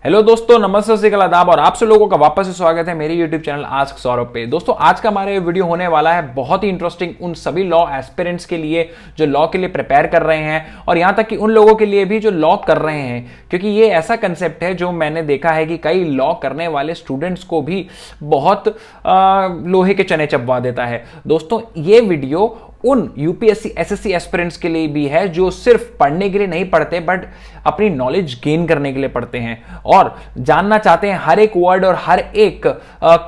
Hello दोस्तों, नमस्ते से आदाब और आप सब लोगों का वापस से स्वागत है मेरे यूट्यूब चैनल आस्क सौरभ पे। दोस्तों, आज का हमारा वीडियो होने वाला है बहुत ही इंटरेस्टिंग उन सभी लॉ एस्पिरेंट्स के लिए जो लॉ के लिए प्रिपेयर कर रहे हैं और यहां तक कि उन लोगों के लिए भी जो लॉ कर रहे हैं, क्योंकि ये ऐसा कंसेप्ट है जो मैंने देखा है कि कई लॉ करने वाले स्टूडेंट्स को भी बहुत लोहे के चने चबवा देता है। दोस्तों, ये वीडियो उन यूपीएससी एसएससी एस्पिरेंट्स के लिए भी है जो सिर्फ पढ़ने के लिए नहीं पढ़ते बट अपनी नॉलेज गेन करने के लिए पढ़ते हैं और जानना चाहते हैं हर एक वर्ड और हर एक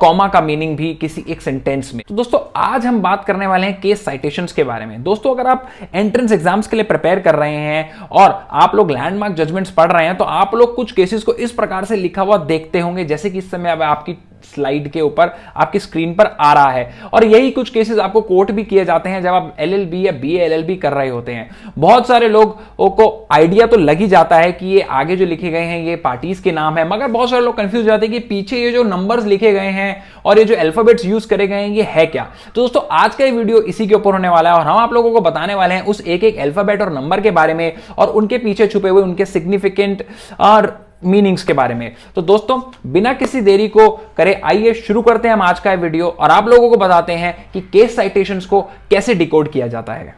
कॉमा का मीनिंग भी किसी एक सेंटेंस में। तो दोस्तों, आज हम बात करने वाले हैं केस साइटेशंस के बारे में। दोस्तों, अगर आप एंट्रेंस एग्जाम्स के लिए प्रिपेयर कर रहे हैं और आप लोग लैंडमार्क जजमेंट्स पढ़ रहे हैं तो आप लोग कुछ केसेस को इस प्रकार से लिखा हुआ देखते होंगे जैसे कि इस समय अब आपकी स्लाइड के ऊपर आपकी स्क्रीन पर आ रहा है। और यही कुछ केसेस आपको कोट भी किए जाते हैं जब आप एलएलबी या बीएएलएलबी कर रहे होते हैं। बहुत सारे लोगों को आइडिया तो लग ही जाता है कि ये आगे जो लिखे गए हैं ये पार्टीज के नाम है, मगर बहुत सारे लोग कंफ्यूज हो जाते हैं कि पीछे ये जो नंबर्स लिखे गए हैं और ये जो अल्फाबेट्स यूज करे गए हैं ये है क्या। तो दोस्तों, आज का ये वीडियो इसी के ऊपर होने वाला है और हम आप लोगों को बताने वाले हैं उस एक एक अल्फाबेट और नंबर के बारे में और उनके पीछे छुपे हुए उनके सिग्निफिकेंट और मीनिंग्स के बारे में। तो दोस्तों, बिना किसी देरी को करे आइए शुरू करते हैं हम आज का वीडियो और आप लोगों को बताते हैं कि केस साइटेशंस को कैसे डिकोड किया जाता है।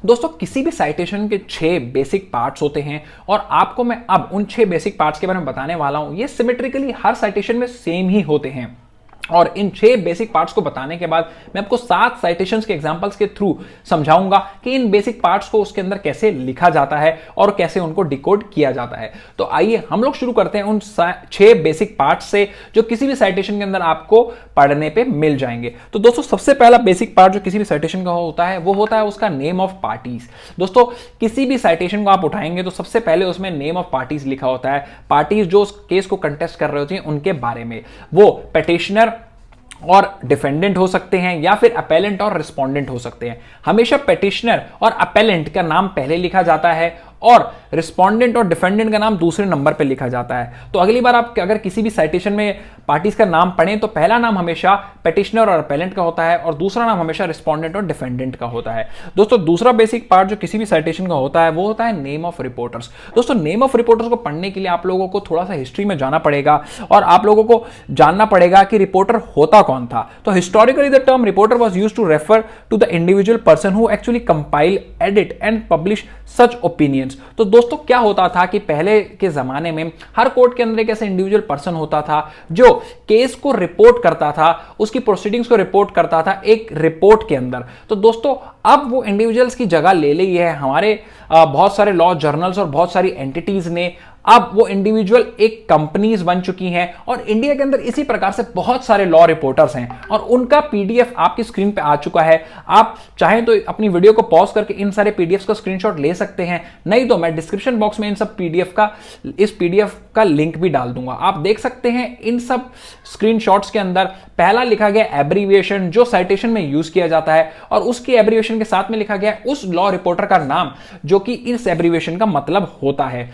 दोस्तों, किसी भी साइटेशन के 6 बेसिक पार्ट्स होते हैं और आपको मैं अब उन 6 बेसिक पार्ट्स के बारे में बताने वाला हूं। ये सिमेट्रिकली हर साइटेशन में सेम ही होते हैं और इन 6 बेसिक पार्ट्स को बताने के बाद मैं आपको 7 साइटेशंस के एग्जांपल्स के थ्रू समझाऊंगा कि इन बेसिक पार्ट्स को उसके अंदर कैसे लिखा जाता है और कैसे उनको डिकोड किया जाता है। तो आइए हम लोग शुरू करते हैं उन 6 बेसिक पार्ट्स से जो किसी भी साइटेशन के अंदर आपको पढ़ने पे मिल जाएंगे। तो दोस्तों, सबसे पहला बेसिक पार्ट जो किसी भी साइटेशन का होता है वो होता है उसका नेम ऑफ पार्टीज। दोस्तों, किसी भी साइटेशन को आप उठाएंगे तो सबसे पहले उसमें नेम ऑफ पार्टीज लिखा होता है। पार्टीज जो उस केस को कंटेस्ट कर रहे होते हैं उनके बारे में। वो पिटिशनर और डिफेंडेंट हो सकते हैं या फिर अपेलेंट और रिस्पोंडेंट हो सकते हैं। हमेशा पिटिशनर और अपेलेंट का नाम पहले लिखा जाता है और रिस्पोंडेंट और डिफेंडेंट का नाम दूसरे नंबर पे लिखा जाता है। तो अगली बार आप अगर किसी भी साइटेशन में पार्टीज का नाम पढ़ें तो पहला नाम हमेशा पिटिशनर और अपेलेंट का होता है और दूसरा नाम हमेशा रिस्पोंडेंट और डिफेंडेंट का होता है। दोस्तों, दूसरा बेसिक पार्ट जो किसी भी साइटेशन का होता है वो होता है नेम ऑफ रिपोर्टर्स। दोस्तों, नेम ऑफ रिपोर्टर्स को पढ़ने के लिए आप लोगों को थोड़ा सा हिस्ट्री में जाना पड़ेगा और आप लोगों को जानना पड़ेगा कि रिपोर्टर होता कौन था। तो historically the term reporter was used to refer to the individual person who actually compile, edit and publish such opinions. तो दोस्तों, क्या होता था कि पहले के जमाने में हर कोर्ट के अंदर एक ऐसा इंडिविजुअल पर्सन होता था जो केस को रिपोर्ट करता था, उसकी प्रोसीडिंग्स को रिपोर्ट करता था एक रिपोर्ट के अंदर। तो दोस्तों, अब वो इंडिविजुअल्स की जगह ले ली है हमारे बहुत सारे लॉ जर्नल्स और बहुत सारी एंटिटीज ने। अब वो इंडिविजुअल एक कंपनीज बन चुकी हैं और इंडिया के अंदर इसी प्रकार से बहुत सारे लॉ रिपोर्टर्स हैं और उनका पीडीएफ आपकी स्क्रीन पे आ चुका है। आप चाहें तो अपनी वीडियो को पॉज करके इन सारे पीडीएफ का स्क्रीनशॉट ले सकते हैं, नहीं तो मैं डिस्क्रिप्शन बॉक्स में इन सब इस पीडीएफ का लिंक भी डाल दूंगा। आप देख सकते हैं इन सब स्क्रीनशॉट्स के अंदर पहला लिखा गया एब्रीविएशन जो साइटेशन में यूज किया जाता है और उसकी एब्रीविएशन के साथ में लिखा गया उस लॉ रिपोर्टर का नाम जो कि इस एब्रीविएशन का मतलब होता है।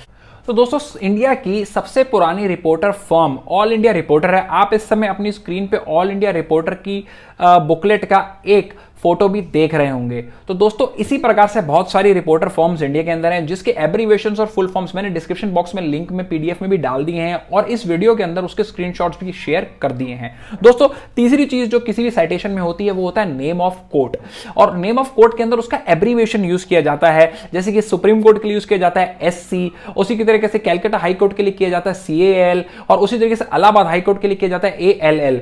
तो दोस्तों, इंडिया की सबसे पुरानी reporter firm all India reporter है। आप इस समय अपनी स्क्रीन पे ऑल इंडिया रिपोर्टर की बुकलेट का एक फोटो भी देख रहे होंगे। तो दोस्तों, इसी प्रकार से बहुत सारी रिपोर्टर फॉर्म्स इंडिया के अंदर हैं जिसके एब्रीविएशंस और फुल फॉर्म्स मैंने डिस्क्रिप्शन बॉक्स में लिंक में पीडीएफ में भी डाल दिए हैं और इस वीडियो के अंदर उसके स्क्रीनशॉट्स भी शेयर कर दिए हैं। दोस्तों, तीसरी चीज जो किसी भी साइटेशन में होती है वो होता है नेम ऑफ कोर्ट और नेम ऑफ कोर्ट के अंदर उसका एब्रीविएशन यूज किया जाता है। जैसे कि सुप्रीम कोर्ट के लिए यूज किया जाता है एससी, उसी की तरीके से कैलकाटा हाई कोर्ट के लिए किया जाता है सीएएल और उसी तरीके से इलाहाबाद हाई कोर्ट के लिए किया जाता है एएलएल।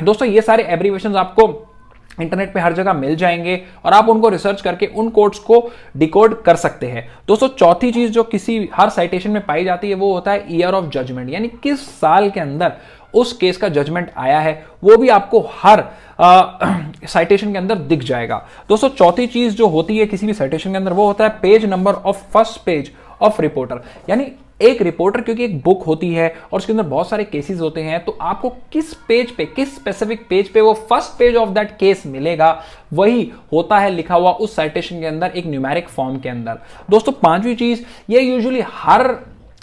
दोस्तों, ये सारे एब्रीविएशंस आपको इंटरनेट पे हर जगह मिल जाएंगे और आप उनको रिसर्च करके उन कोड्स को डिकोड कर सकते हैं। दोस्तों, चौथी चीज जो किसी हर साइटेशन में पाई जाती है वो होता है ईयर ऑफ जजमेंट, यानी किस साल के अंदर उस केस का जजमेंट आया है वो भी आपको हर साइटेशन के अंदर दिख जाएगा। दोस्तों, चौथी चीज जो होती है किसी भी साइटेशन के अंदर वो होता है page number of first page of reporter. यानी एक रिपोर्टर क्योंकि एक बुक होती है और उसके अंदर बहुत सारे केसेस होते हैं तो आपको किस पेज पे, किस स्पेसिफिक पेज पे वो first page of that case मिलेगा वही होता है लिखा हुआ उस साइटेशन के अंदर एक न्यूमेरिक फॉर्म के अंदर। दोस्तों, पांचवी चीज ये यूजुअली हर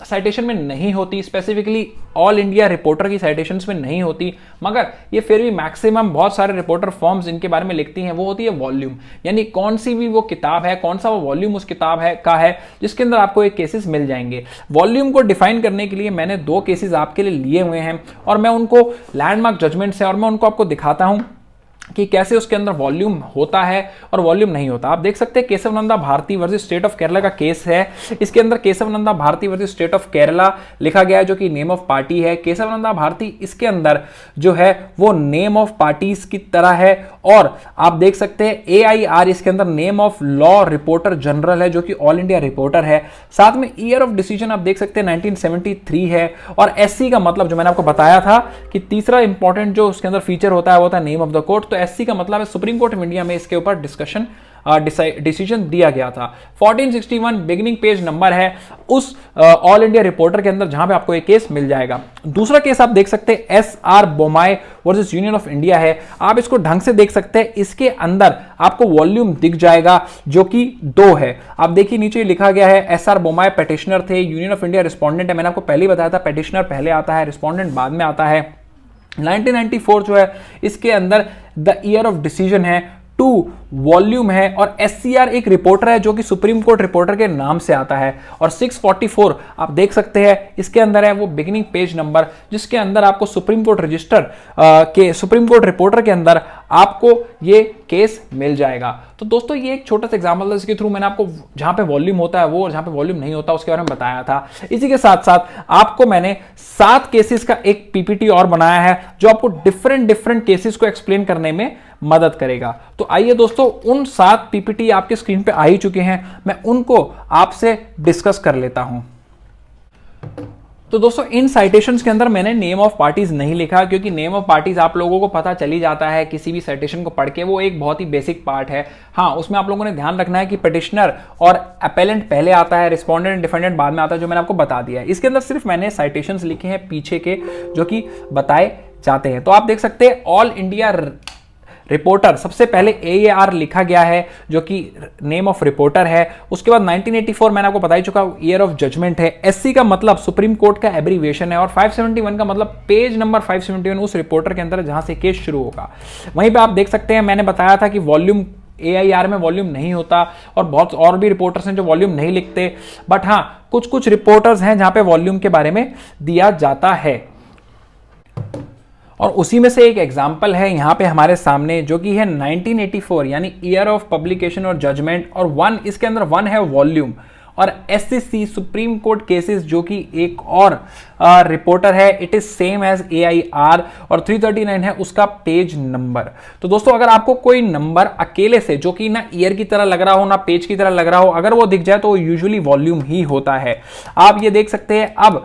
साइटेशन में नहीं होती, स्पेसिफिकली ऑल इंडिया रिपोर्टर की साइटेशंस में नहीं होती, मगर ये फिर भी मैक्सिमम बहुत सारे रिपोर्टर फॉर्म्स इनके बारे में लिखती हैं, वो होती है वॉल्यूम। यानी कौन सी भी वो किताब है, कौन सा वो वॉल्यूम उस किताब है का है जिसके अंदर आपको एक केसेस मिल जाएंगे। वॉल्यूम को डिफाइन करने के लिए मैंने 2 केसेस आपके लिए लिए हुए हैं और मैं उनको लैंडमार्क जजमेंट्स है और मैं उनको आपको दिखाता हूं कि कैसे उसके अंदर वॉल्यूम होता है और वॉल्यूम नहीं होता। आप देख सकते हैं Keshavananda Bharati versus State of Kerala का केस है। इसके अंदर Keshavananda Bharati versus State of Kerala लिखा गया है, जो कि नेम ऑफ पार्टी है। केशवनंदा भारती इसके अंदर जो है वो नेम ऑफ पार्टीज की तरह है और आप देख सकते हैं AIR इसके अंदर name of law reporter general है, जो कि ऑल इंडिया रिपोर्टर है। साथ में ईयर ऑफ डिसीजन आप देख सकते हैं 1973 है और SC का मतलब जो मैंने आपको बताया था कि तीसरा इंपॉर्टेंट जो उसके अंदर फीचर होता है वो होता है नेम ऑफ द कोर्ट। तो SC का मतलब है सुप्रीम कोर्ट ऑफ इंडिया में इसके ऊपर डिस्कशन डिसीजन दिया गया था। 1461 बिगिनिंग पेज नंबर है उस ऑल इंडिया रिपोर्टर के अंदर, जहां पे आपको एक केस मिल जाएगा। दूसरा केस आप देख सकते हैं SR Bommai versus union of India है। आप इसको ढंग से देख सकते हैं, इसके अंदर आपको वॉल्यूम दिख जाएगा जो कि 2 है। आप देखिए नीचे लिखा गया है SR बोमाई पेटिशनर थे, यूनियन ऑफ इंडिया रिस्पोंडेंट है। मैंने आपको पहले बताया था पेटिशनर पहले आता है, रिस्पोंडेंट बाद में आता है। 1994 जो है इसके अंदर द ईयर ऑफ डिसीजन है, 2 वॉल्यूम है और SCR एक रिपोर्टर है जो कि सुप्रीम कोर्ट रिपोर्टर के नाम से आता है। और 644 आप देख सकते हैं इसके अंदर है वो बिगिनिंग पेज नंबर, जिसके अंदर आपको सुप्रीम कोर्ट रजिस्टर के सुप्रीम कोर्ट रिपोर्टर के अंदर आपको ये केस मिल जाएगा। तो दोस्तों ये एक छोटा सा एग्जांपल था जिसके थ्रू मैंने आपको जहां पे वॉल्यूम होता है वो और जहां पे वॉल्यूम नहीं होता उसके बारे में बताया था। इसी के साथ साथ आपको मैंने 7 केसेस का एक PPT और बनाया है जो आपको डिफरेंट केसेस को एक्सप्लेन करने में मदद करेगा। तो आइए दोस्तों उन 7 PPT आपके स्क्रीन पे आ ही चुके हैं, मैं उनको आपसे डिस्कस कर लेता हूं। तो दोस्तों इन साइटेशंस के अंदर मैंने नेम ऑफ पार्टीज नहीं लिखा, क्योंकि नेम ऑफ पार्टीज आप लोगों को पता चली जाता है किसी भी साइटेशन को पढ़ के, वो एक बहुत ही बेसिक पार्ट है। हाँ, उसमें आप लोगों ने ध्यान रखना है कि पिटिशनर और अपेलेंट पहले आता है, रिस्पोंडेंट डिफेंडेंट बाद में आता है, जो मैंने आपको बता दिया है। इसके अंदर सिर्फ मैंने साइटेशंस लिखे हैं पीछे के जो कि बताए जाते हैं। तो आप देख सकते हैं ऑल इंडिया रिपोर्टर सबसे पहले AAR लिखा गया है जो कि नेम ऑफ रिपोर्टर है। उसके बाद 1984 मैंने आपको बता ही चुका ईयर ऑफ जजमेंट है। SC का मतलब सुप्रीम कोर्ट का एब्रीविएशन है और 571 का मतलब पेज नंबर 571 उस रिपोर्टर के अंदर जहां से केस शुरू होगा। वहीं पे आप देख सकते हैं मैंने बताया था कि वॉल्यूम AIR में वॉल्यूम नहीं होता और बहुत और भी रिपोर्टर्स हैं जो वॉल्यूम नहीं लिखते, बट हाँ कुछ रिपोर्टर्स हैं जहां पे वॉल्यूम के बारे में दिया जाता है। और उसी में से एक एग्जाम्पल है यहाँ पे हमारे सामने जो कि है 1984 यानी ईयर ऑफ पब्लिकेशन और जजमेंट, और 1 इसके अंदर 1 है वॉल्यूम, और SCC सुप्रीम कोर्ट केसेस जो कि एक और रिपोर्टर है, it is same as AIR, और 339 है उसका पेज नंबर। तो दोस्तों अगर आपको कोई नंबर अकेले से जो कि ना ईयर की तरह लग रहा हो ना पेज की तरह लग रहा हो, अगर वो दिख जाए तो यूजुअली वॉल्यूम ही होता है। आप ये देख सकते हैं। अब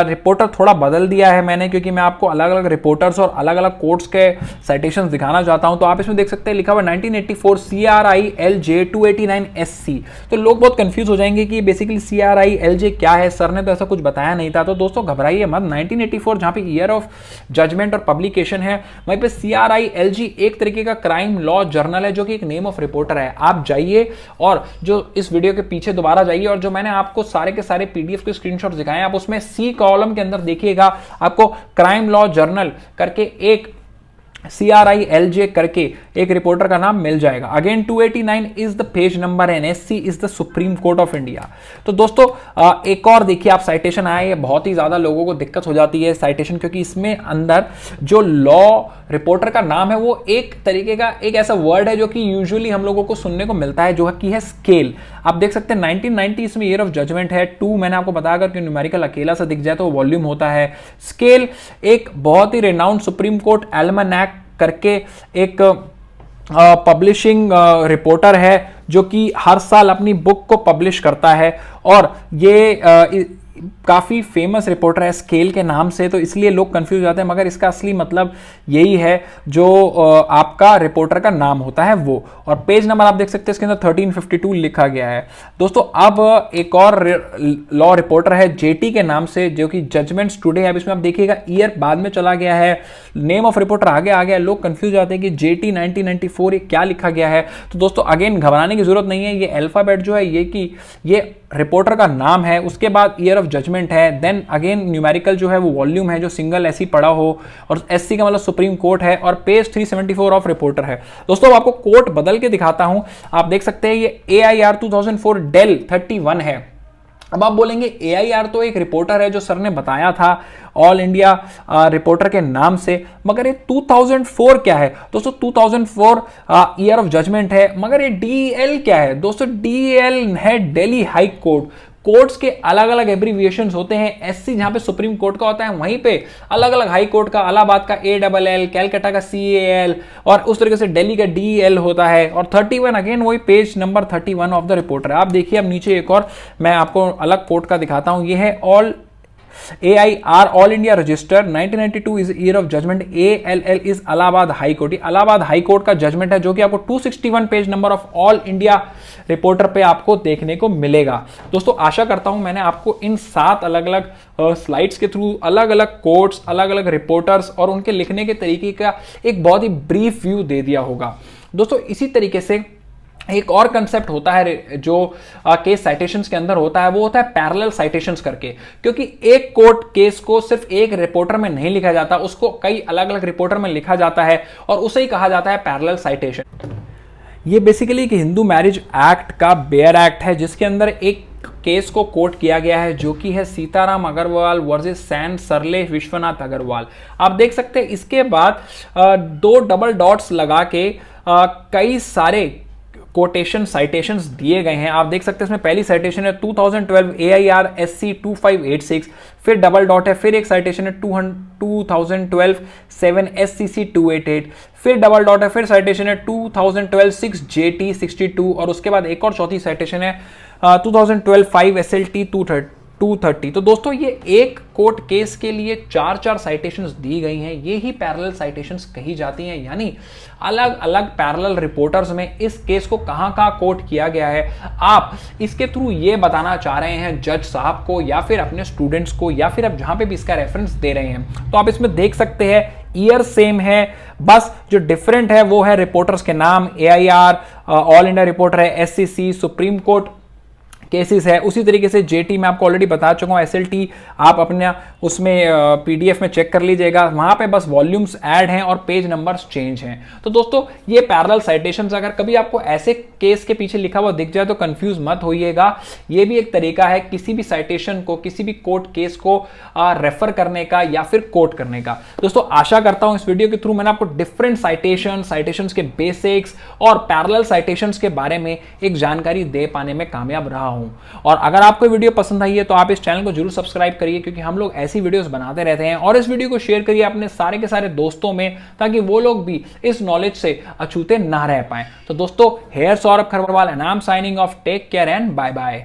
रिपोर्टर थोड़ा बदल दिया है मैंने, क्योंकि मैं आपको अलग अलग रिपोर्टर्स और अलग अलग कोर्ट्स के साइटेशंस दिखाना चाहता हूं। तो आप इसमें देख सकते हैं लिखा हुआ 1984 CRILJ 289 SC। तो लोग बहुत कंफ्यूज हो जाएंगे कि बेसिकली CRILJ क्या है, सर ने तो ऐसा कुछ बताया नहीं था। तो दोस्तों घबराइए मत, 1984 जहां पे ईयर ऑफ जजमेंट और पब्लिकेशन है, वहीं पे CRILG एक तरीके का क्राइम लॉ जर्नल है जो कि एक नेम ऑफ रिपोर्टर है। आप जाइए और जो इस वीडियो के पीछे दोबारा जाइए और जो मैंने आपको सारे के सारे PDF के स्क्रीनशॉट दिखाए आप उसमें C कॉलम के अंदर देखिएगा, आपको क्राइम लॉ जर्नल करके एक CRILJ करके एक रिपोर्टर का नाम मिल जाएगा। Again 289 is the page number and SC is the supreme court of India. तो दोस्तों एक और देखिए आप साइटेशन आया, ये बहुत ही ज्यादा लोगों को दिक्कत हो जाती है साइटेशन, क्योंकि इसमें अंदर जो लॉ रिपोर्टर का नाम है वो एक तरीके का एक ऐसा वर्ड है जो कि यूजुअली हम लोगों को सुनने को मिलता है, जो कि है स्केल। आप देख सकते हैं 1990 इसमें ईयर ऑफ जजमेंट है, 2 मैंने आपको बताया अगर न्यूमेरिकल अकेला सा दिख जाए तो वॉल्यूम होता है। स्केल एक बहुत ही रेनाउंड सुप्रीम कोर्ट एल्मनैक करके एक पब्लिशिंग रिपोर्टर है जो कि हर साल अपनी बुक को पब्लिश करता है, और ये काफी फेमस रिपोर्टर है स्केल के नाम से, तो इसलिए लोग कंफ्यूज जाते हैं, मगर इसका असली मतलब यही है जो आपका रिपोर्टर का नाम होता है वो। और पेज नंबर आप देख सकते हैं इसके अंदर 1352 लिखा गया है। दोस्तों अब एक और लॉ रिपोर्टर है JT के नाम से जो कि जजमेंट्स टुडे है। अब इसमें आप देखिएगा ईयर बाद में चला गया है, नेम ऑफ रिपोर्टर आगे आ गया, लोग कंफ्यूज जाते हैं कि JT 1994 ये क्या लिखा गया है। तो दोस्तों अगेन घबराने की जरूरत नहीं है, ये अल्फाबेट जो है ये कि ये रिपोर्टर का नाम है, उसके बाद ईयर ऑफ ऑफ जजमेंट है, देन अगेन न्यूमेरिकल जो है वो वॉल्यूम है जो सिंगल ऐसी पड़ा हो, और एससी का मतलब सुप्रीम कोर्ट है, और पेज 374 ऑफ रिपोर्टर है। दोस्तों आपको कोर्ट बदल के दिखाता हूं, आप देख सकते हैं ये AIR 2004 डेल 31 है। अब आप बोलेंगे AIR तो एक रिपोर्टर है जो सर ने बताया था ऑल इंडिया रिपोर्टर के नाम से, मगर ये 2004 क्या है दोस्तों? 2004 ईयर ऑफ जजमेंट है, मगर ये DEL क्या है दोस्तों? DEL है दिल्ली हाई कोर्ट। कोर्ट्स के अलग अलग एब्रीविएशंस होते हैं। SC जहां पे सुप्रीम कोर्ट का होता है, वहीं पे अलग अलग हाई कोर्ट का, इलाहाबाद का ALL, कैलकाटा का CAL, और उस तरीके से दिल्ली का DEL होता है। और 31 अगेन वही page number 31 of the reporter है। आप देखिए, अब नीचे एक और मैं आपको अलग कोर्ट का दिखाता हूं, ये है all AIR all India register 1992 is year of judgment. ALL is Allahabad high court. Allahabad high court का जजमेंट है जो कि आपको 261 page number of all India reporter पे आपको देखने को मिलेगा। दोस्तों आशा करता हूं मैंने आपको इन 7 अलग अलग स्लाइड्स के थ्रू अलग अलग कोर्ट्स, अलग अलग रिपोर्टर्स और उनके लिखने के तरीके का एक बहुत ही ब्रीफ व्यू दे दिया होगा। दोस्तों इसी तरीके से एक और कंसेप्ट होता है जो केस साइटेशंस के अंदर होता है, वो होता है पैरेलल साइटेशंस करके। क्योंकि एक कोर्ट केस को सिर्फ एक रिपोर्टर में नहीं लिखा जाता, उसको कई अलग अलग रिपोर्टर में लिखा जाता है, और उसे ही कहा जाता है पैरेलल साइटेशन। ये बेसिकली एक हिंदू मैरिज एक्ट का बेयर एक्ट है, जिसके अंदर एक केस को कोट किया गया है जो कि है सीताराम अग्रवाल वर्सेस सैन सरले विश्वनाथ अग्रवाल। आप देख सकते हैं इसके बाद 2 डबल डॉट्स लगा के कई सारे कोटेशन साइटेशंस दिए गए हैं। आप देख सकते हैं इसमें पहली साइटेशन है 2012 AIR SC 2586, फिर डबल डॉट है, फिर एक साइटेशन है 2012 7 SCC 288, फिर डबल डॉट है, फिर साइटेशन है 2012 6 JT 62, और उसके बाद एक और चौथी साइटेशन है 2012 5 SLT 230। तो दोस्तों ये एक कोर्ट केस के लिए 4 साइटेशंस दी गई हैं, ये ही पैरेलल साइटेशंस कही जाती हैं। यानी अलग अलग पैरेलल रिपोर्टर्स में इस केस को कहां कोट किया गया है, आप इसके थ्रू ये बताना चाह रहे हैं जज साहब को या फिर अपने स्टूडेंट्स को, या फिर आप जहां पे भी इसका रेफरेंस दे रहे हैं, तो आप इसमें देख सकते हैं ईयर सेम है, बस जो डिफरेंट है वो है रिपोर्टर्स के नाम। AIR ऑल इंडिया रिपोर्टर है, SCC सुप्रीम कोर्ट केसेस है, उसी तरीके से JT मैं आपको ऑलरेडी बता चुका हूं, SLT आप अपने उसमें PDF में चेक कर लीजिएगा, वहां पे बस वॉल्यूम्स ऐड हैं और पेज नंबर्स चेंज हैं। तो दोस्तों ये पैरेलल साइटेशंस, अगर कभी आपको ऐसे केस के पीछे लिखा हुआ दिख जाए तो कंफ्यूज मत होइएगा, ये भी एक तरीका है किसी भी साइटेशन को, किसी भी कोर्ट केस को रेफर करने का या फिर कोट करने का। दोस्तों आशा करता हूं इस वीडियो के थ्रू मैंने आपको डिफरेंट साइटेशंस के बेसिक्स और पैरेलल साइटेशंस के बारे में एक जानकारी दे पाने में कामयाब रहा हूं। और अगर आपको वीडियो पसंद आई है तो आप इस चैनल को जरूर सब्सक्राइब करिए, क्योंकि हम लोग ऐसी वीडियोस बनाते रहते हैं। और इस वीडियो को शेयर करिए अपने सारे के सारे दोस्तों में, ताकि वो लोग भी इस नॉलेज से अछूते ना रह पाए। तो दोस्तों, here Saurabh Kharwal and I am signing off. Take care and bye bye.